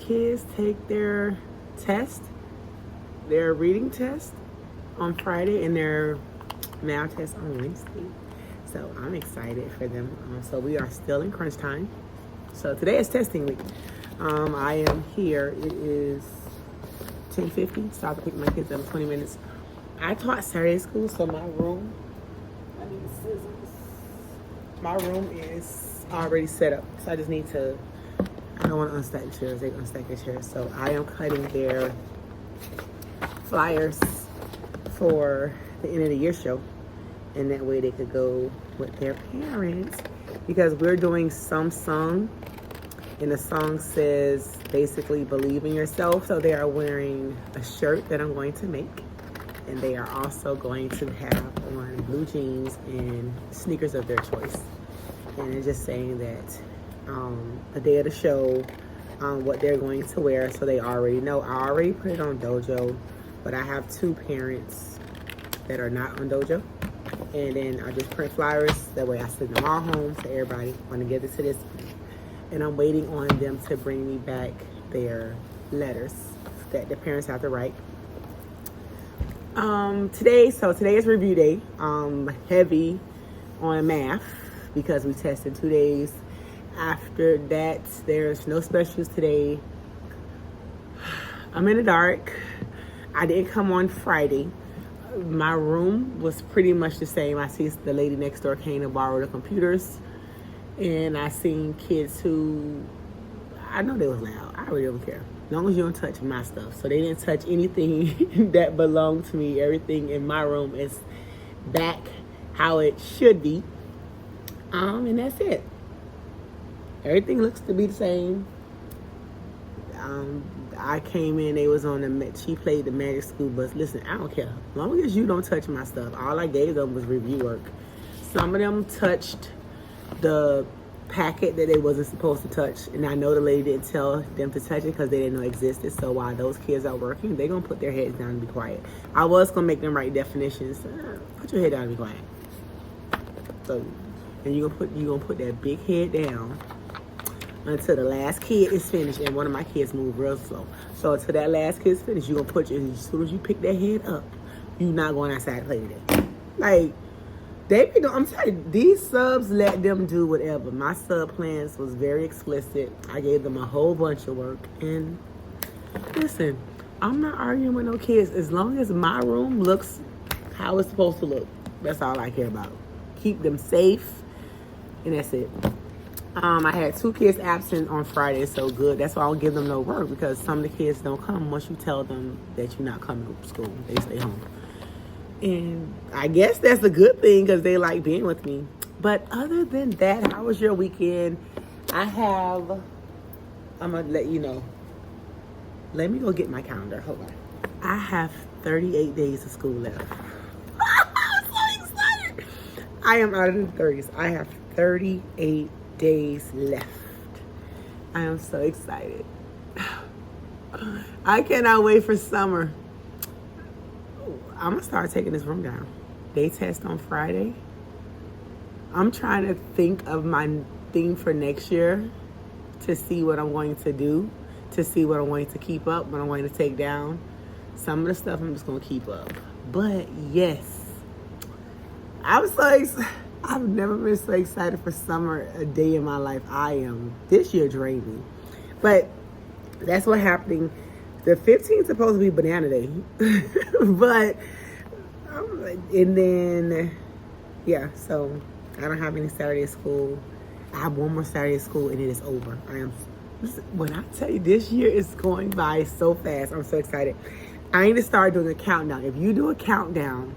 kids take their test, their reading test on Friday and their math test on Wednesday. So I'm excited for them. So we are still in crunch time. So today is testing week. I am here. It is 10:50. So I have to pick my kids up in 20 minutes. I taught Saturday school, so my room, I need scissors. My room is already set up. So I just need to, I don't want to unstack the chairs. They unstack the chairs. So I am cutting their flyers for the end of the year show. And that way they could go with their parents. Because we're doing some song. And the song says, basically, believe in yourself. So they are wearing a shirt that I'm going to make. And they are also going to have on blue jeans and sneakers of their choice. And it's just saying that the day of the show, what they're going to wear, so they already know. I already put it on Dojo, but I have 2 parents that are not on Dojo. And then I just print flyers. That way I send them all home to everybody. I'm going to give it to this. And I'm waiting on them to bring me back their letters that the parents have to write. Today is review day. Heavy on math because we tested 2 days. After that, there's no specials today. I'm in the dark. I didn't come on Friday. My room was pretty much the same. I see the lady next door came to borrow the computers. And I seen kids who, I know they was loud. I really don't care. As long as you don't touch my stuff. So they didn't touch anything that belonged to me. Everything in my room is back how it should be. And that's it. Everything looks to be the same. I came in, they was on she played the Magic School Bus. Listen, I don't care. As long as you don't touch my stuff. All I gave them was review work. Some of them touched the packet that they wasn't supposed to touch, and I know the lady didn't tell them to touch it because they didn't know it existed. So while those kids are working, they're gonna put their heads down and be quiet. I was gonna make them write definitions. Put your head down and be quiet. So, and you're gonna put that big head down until the last kid is finished. And one of my kids move real slow, so until that last kid is finished, you're gonna put your, as soon as you pick that head up, you're not going outside to play today. Like, I'm telling you, these subs let them do whatever. My sub plans was very explicit. I gave them a whole bunch of work. And listen, I'm not arguing with no kids. As long as my room looks how it's supposed to look, that's all I care about. Keep them safe, and that's it. I had 2 kids absent on Friday, so good. That's why I don't give them no work, because some of the kids don't come once you tell them that you're not coming to school. They stay home. And I guess that's a good thing because they like being with me. But other than that, how was your weekend? I'm going to let you know. Let me go get my calendar. Hold on. I have 38 days of school left. I'm so excited. I am out of the 30s. I have 38 days left. I am so excited. I cannot wait for summer. I'm going to start taking this room down. They test on Friday. I'm trying to think of my thing for next year to see what I'm going to do, to see what I'm going to keep up, what I'm going to take down. Some of the stuff I'm just going to keep up. But yes, I'm so excited. I've never been so excited for summer a day in my life. I am. This year drained me. But that's what's happening. The 15th is supposed to be banana day. But, and then, yeah, so I don't have any Saturday school. I have one more Saturday school and it is over. When I tell you this year is going by so fast, I'm so excited. I need to start doing a countdown. If you do a countdown,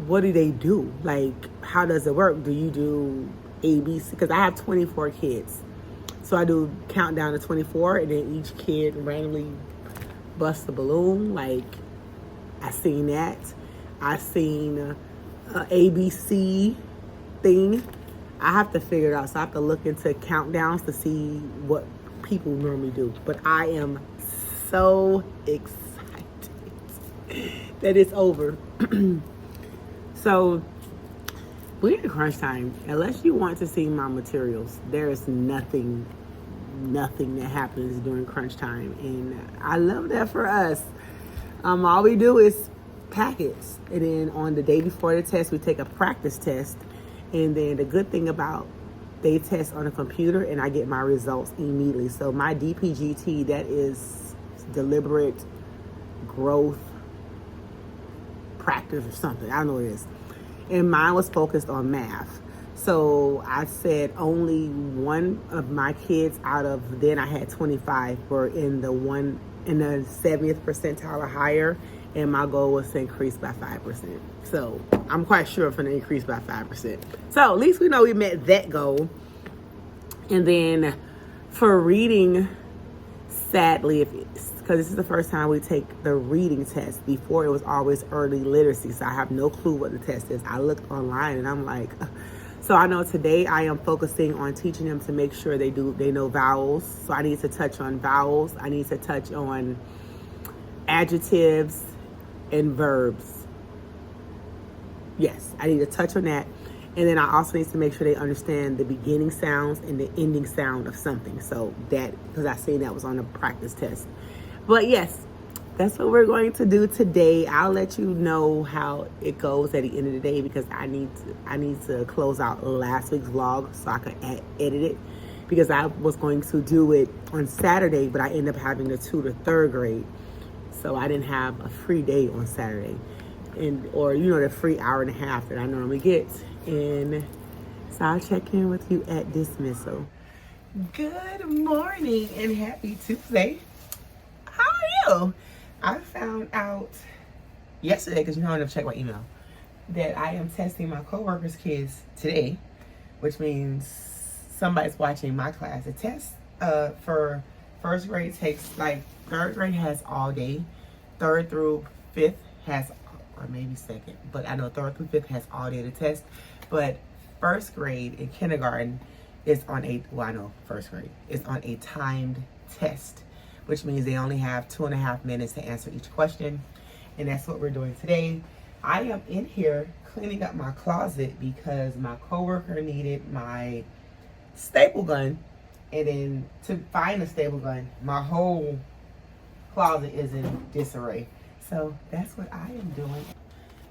what do they do? Like, how does it work? Do you do ABC? Because I have 24 kids. So I do countdown to 24, and then each kid randomly busts a balloon. Like, I seen that. I seen a ABC thing. I have to figure it out. So I have to look into countdowns to see what people normally do. But I am so excited that it's over. So we're in crunch time. Unless you want to see my materials, there is nothing nothing that happens during crunch time. And I love that for us. All we do is packets. And then on the day before the test, we take a practice test. And then the good thing about they test on a computer and I get my results immediately. So my DPGT, that is deliberate growth practice or something. I don't know what it is. And mine was focused on math. So I said only one of my kids out of, then I had 25 were in the 70th percentile or higher. And my goal was to increase by 5%. So I'm quite sure I'm going to increase by 5%. So at least we know we met that goal. And then for reading, sadly, because this is the first time we take the reading test. Before it was always early literacy. So I have no clue what the test is. I looked online and I'm like, so I know today I am focusing on teaching them to make sure they know vowels. So I need to touch on vowels. I need to touch on adjectives and verbs. Yes, I need to touch on that. And then I also need to make sure they understand the beginning sounds and the ending sound of something. So that, because I seen that was on a practice test. But yes, that's what we're going to do today. I'll let you know how it goes at the end of the day because I need to close out last week's vlog so I can edit it. Because I was going to do it on Saturday, but I ended up having the 2 to 3rd grade. So I didn't have a free day on Saturday, or the free hour and a half that I normally get. And so I'll check in with you at dismissal. Good morning and happy Tuesday. How are you? I found out yesterday, because I never checked my email, that I am testing my coworkers' kids today, which means somebody's watching my class. The test for 1st grade takes 3rd grade has all day. 3rd through 5th has, or maybe 2nd, but I know 3rd through 5th has all day to test. But 1st grade in kindergarten is on 1st grade is on a timed test, which means they only have 2.5 minutes to answer each question. And that's what we're doing today. I am in here cleaning up my closet because my coworker needed my staple gun. And then to find a staple gun, my whole closet is in disarray. So that's what I am doing.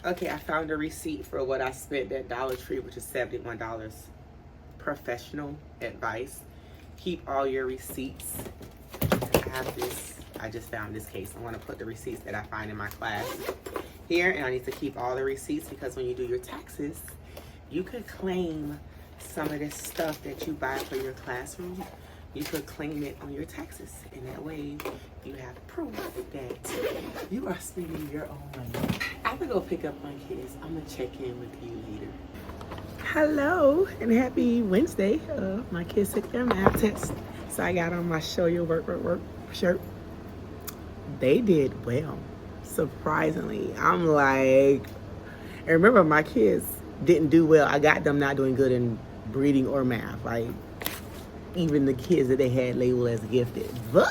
Okay, I found a receipt for what I spent at Dollar Tree, which is $71. Professional advice. Keep all your receipts. I have this. I just found this case. I'm going to put the receipts that I find in my class here. And I need to keep all the receipts because when you do your taxes, you could claim some of this stuff that you buy for your classroom. You could claim it on your taxes. And that way you have proof that you are spending your own money. I have to go pick up my kids. I'm going to check in with you later. Hello and happy Wednesday. My kids took their math test. So I got on my show your work shirt. They did well, surprisingly. I'm like, and remember my kids didn't do well. I got them not doing good in reading or math. Like even the kids that they had labeled as gifted. But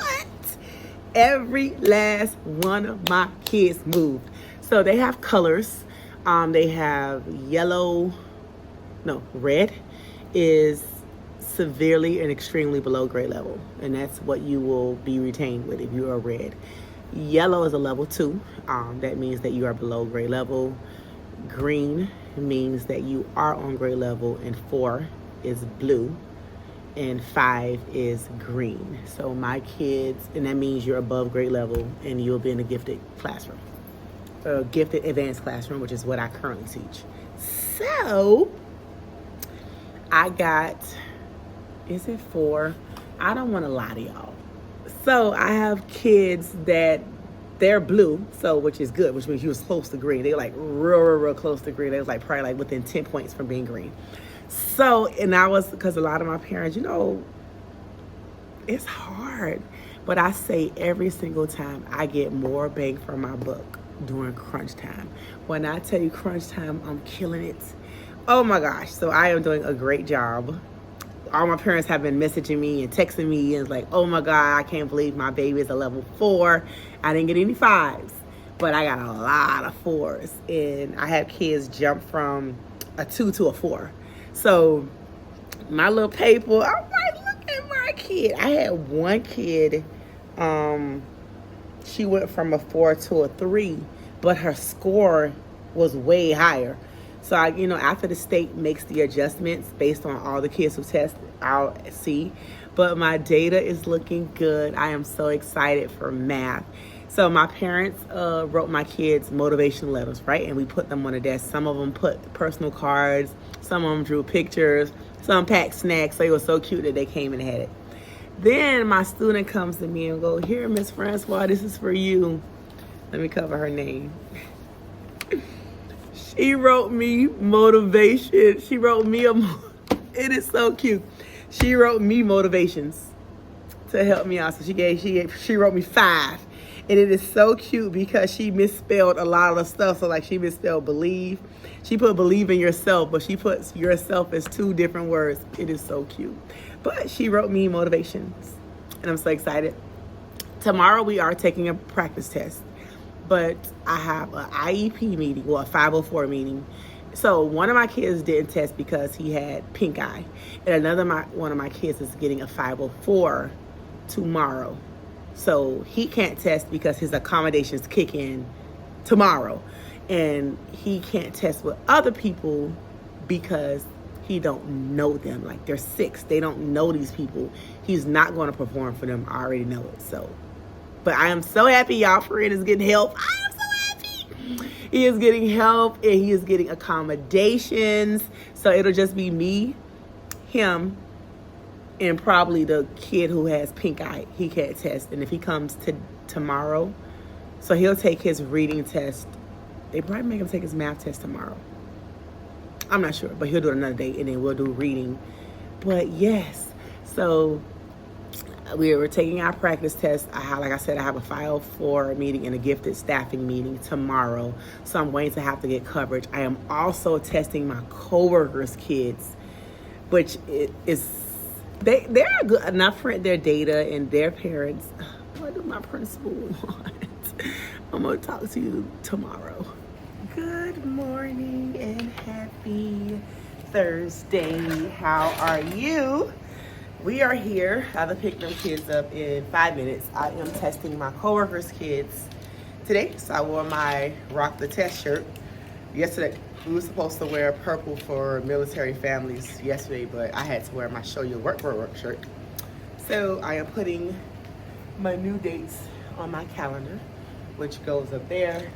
every last one of my kids moved. So they have colors. They have red is severely and extremely below grade level. And that's what you will be retained with if you are red. Yellow is a level 2. That means that you are below grade level. Green means that you are on grade level. And 4 is blue. And 5 is green. So my kids, and that means you're above grade level and you'll be in a gifted classroom. A gifted advanced classroom, which is what I currently teach. So I got, is it 4? I don't want to lie to y'all. So I have kids that they're blue, so which is good, which means you was close to green. They were like real close to green. They was like probably like within 10 points from being green. So, and I was, because a lot of my parents, it's hard. But I say every single time I get more bang for my buck during crunch time. When I tell you crunch time, I'm killing it. Oh my gosh. So I am doing a great job. All my parents have been messaging me and texting me and it's like, oh my God, I can't believe my baby is a level 4. I didn't get any 5s, but I got a lot of 4s. And I have kids jump from a 2 to a 4. So my little paper, I'm like, look at my kid, I had one kid, she went from a 4 to a 3, but her score was way higher. So after the state makes the adjustments based on all the kids who test, I'll see. But my data is looking good. I am so excited for math. So my parents wrote my kids motivation letters, right? And we put them on the desk. Some of them put personal cards. Some of them drew pictures. Some packed snacks. So it was so cute that they came and had it. Then my student comes to me and go, "Here, Miss Francois, this is for you." Let me cover her name. She wrote me motivation. She wrote me it is so cute. She wrote me motivations to help me out. So she wrote me 5. And it is so cute because she misspelled a lot of the stuff. So like she misspelled believe. She put believe in yourself, but she puts yourself as 2 different words. It is so cute. But she wrote me motivations. And I'm so excited. Tomorrow we are taking a practice test. But I have an IEP meeting, a 504 meeting. So one of my kids didn't test because he had pink eye. And one of my kids is getting a 504 tomorrow. So he can't test because his accommodations kick in tomorrow. And he can't test with other people because he don't know them. Like they're 6. They don't know these people. He's not going to perform for them. I already know it. So. But I am so happy y'all friend is getting help. I am so happy. He is getting help and he is getting accommodations. So it'll just be me, him, and probably the kid who has pink eye. He can't test. And if he comes to tomorrow, so he'll take his reading test. They probably make him take his math test tomorrow. I'm not sure, but he'll do it another day and then we'll do reading. But yes, so we were taking our practice test. Like I said, I have a 504 meeting and a gifted staffing meeting tomorrow. So I'm going to have to get coverage. I am also testing my coworkers' kids, which they're good enough for their data and their parents. What do my principal want? I'm going to talk to you tomorrow. Good morning and happy Thursday. How are you? We are here. I have to pick them kids up in 5 minutes. I am testing my coworkers' kids today. So I wore my Rock the Test shirt. Yesterday, we were supposed to wear purple for military families yesterday, but I had to wear my Show Your Work shirt. So I am putting my new dates on my calendar, which goes up there.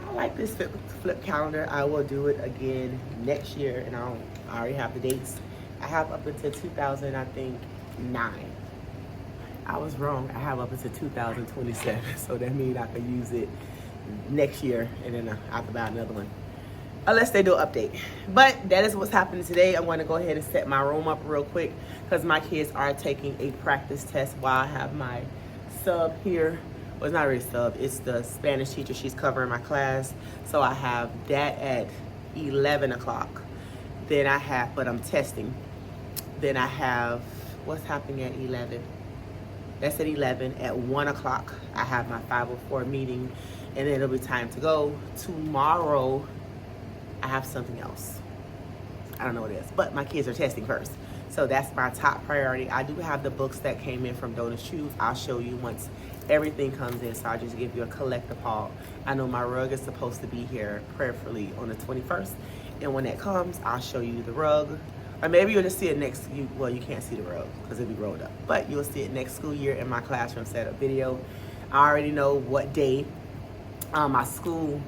I like this flip calendar. I will do it again next year, and I already have the dates. I have up until 2009. I was wrong. I have up until 2027, so that means I can use it next year, and then I have to buy another one, unless they do an update. But that is what's happening today. I'm going to go ahead and set my room up real quick because my kids are taking a practice test while I have my sub here. Well, it's not really sub. It's the Spanish teacher. She's covering my class, so I have that at 11 o'clock. Then I have, but I'm testing. Then I have, what's happening at 11? That's at 11. At 1 o'clock, I have my 504 meeting, and then it'll be time to go. Tomorrow, I have something else. I don't know what it is, but my kids are testing first. So that's my top priority. I do have the books that came in from Donors Choose. I'll show you once everything comes in, so I'll just give you a collective haul. I know my rug is supposed to be here prayerfully on the 21st, and when that comes, I'll show you the rug. Or maybe you'll just see it next, well, you can't see the rug because it'll be rolled up, but you'll see it next school year in my classroom setup video. I already know what day my school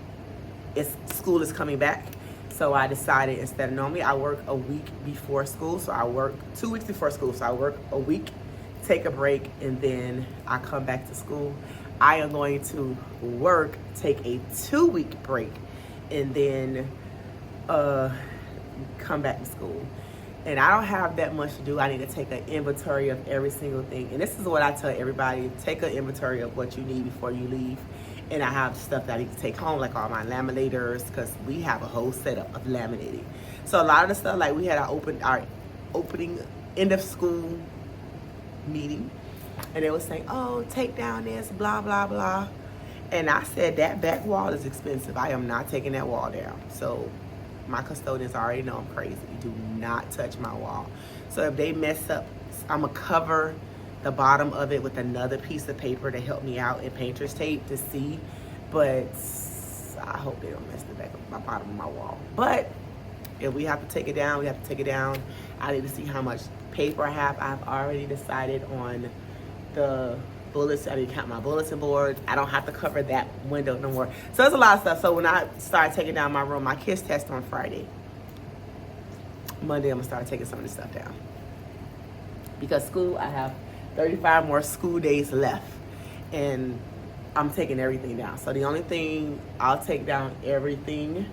is coming back. So I decided instead of normally I work a week before school. So I work 2 weeks before school. So I work a week, take a break, and then I come back to school. I am going to work, take a 2-week break, and then come back to school. And I don't have that much to do. I need to take an inventory of every single thing. And this is what I tell everybody. Take an inventory of what you need before you leave. And I have stuff that I need to take home, like all my laminators, because we have a whole setup of laminating. So a lot of the stuff, like we had our opening end of school meeting. And they were saying, oh, take down this, blah, blah, blah. And I said, that back wall is expensive. I am not taking that wall down. So my custodians already know I'm crazy. Do not touch my wall. So if they mess up, I'm going to cover the bottom of it with another piece of paper to help me out and painter's tape to see. But I hope they don't mess the back of my bottom of my wall. But if we have to take it down, we have to take it down. I need to see how much paper I have. I've already decided on the bullets. I need to count my bulletin boards. I don't have to cover that window no more. So there's a lot of stuff. So when I start taking down my room, my kids test on Friday. Monday, I'm gonna start taking some of this stuff down. Because school, I have 35 more school days left. And I'm taking everything down. So the only thing, I'll take down everything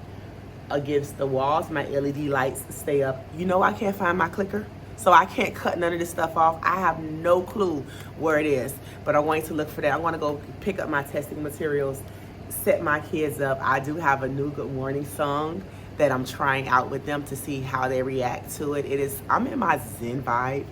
against the walls. My LED lights stay up. You know I can't find my clicker, so I can't cut none of this stuff off. I have no clue where it is, but I'm going to look for that. I want to go pick up my testing materials, set my kids up. I do have a new Good Morning song that I'm trying out with them to see how they react to it. I'm in my Zen vibe,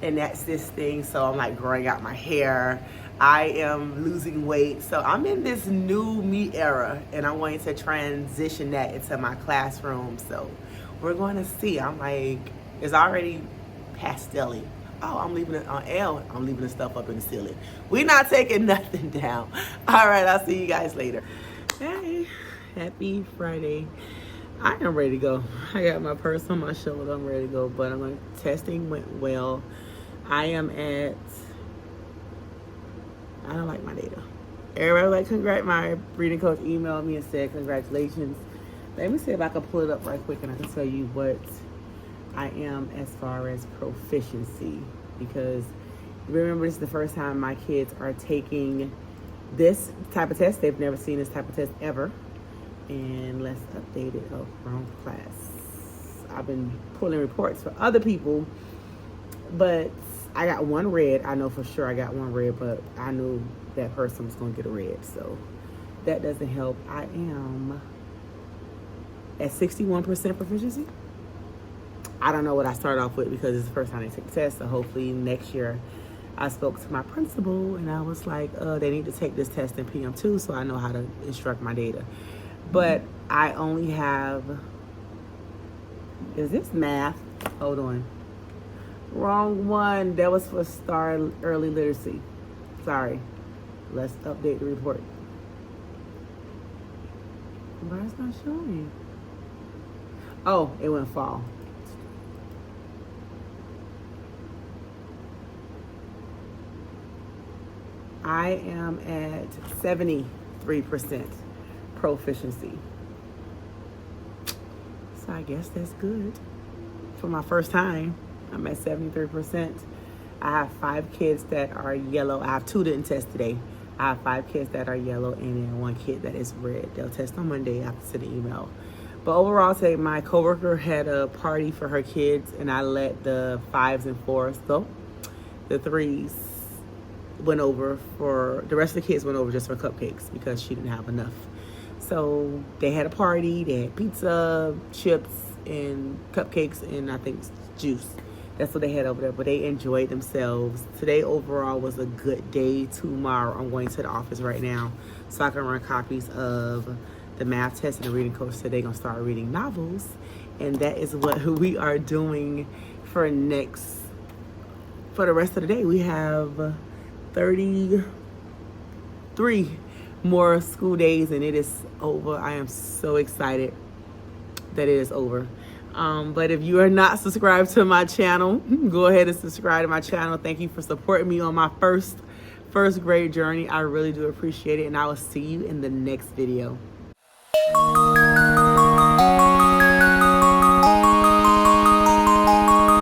and that's this thing. So I'm like growing out my hair. I am losing weight. So I'm in this new me era, and I'm going to transition that into my classroom. So we're going to see. I'm like, it's already pastel-y. Oh, I'm leaving it on L. I'm leaving the stuff up in the ceiling. We're not taking nothing down. All right, I'll see you guys later. Hey, happy Friday. I am ready to go. I got my purse on my shoulder. I'm ready to go, but I'm like, testing went well. I am at, I don't like my data. Everybody like, congrats. My reading coach emailed me and said, congratulations. Let me see if I can pull it up right quick and I can tell you what I am as far as proficiency. Because remember, this is the first time my kids are taking this type of test. They've never seen this type of test ever. And let's update it. Oh, wrong class. I've been pulling reports for other people, but I got one red. I know for sure I got one red, but I knew that person was going to get a red, so that doesn't help. I am at 61% proficiency. I don't know what I started off with because it's the first time they take the test, so hopefully next year. I spoke to my principal and I was like, they need to take this test in PM2 so I know how to instruct my data. But I only have, is this math? Hold on. Wrong one. That was for STAR Early Literacy. Sorry. Let's update the report. Why is it not showing? Oh, it went fall. I am at 73% proficiency. So I guess that's good. For my first time, I'm at 73%. I have 5 kids that are yellow. I have 2 didn't test today. I have 5 kids that are yellow and then 1 kid that is red. They'll test on Monday. I have to send an email. But overall today, my coworker had a party for her kids and I let the 5s and 4s go. The 3s went over for, the rest of the kids went over just for cupcakes because she didn't have enough. So they had a party, they had pizza, chips, and cupcakes, and I think juice. That's what they had over there, but they enjoyed themselves. Today overall was a good day. Tomorrow I'm going to the office right now so I can run copies of the math test and the reading coach said they're gonna start reading novels. And that is what we are doing for the rest of the day. We have 33 more school days and it is over. I am so excited that it is over. But if you are not subscribed to my channel, go ahead and subscribe to my channel. Thank you for supporting me on my first grade journey. I really do appreciate it, and I will see you in the next video.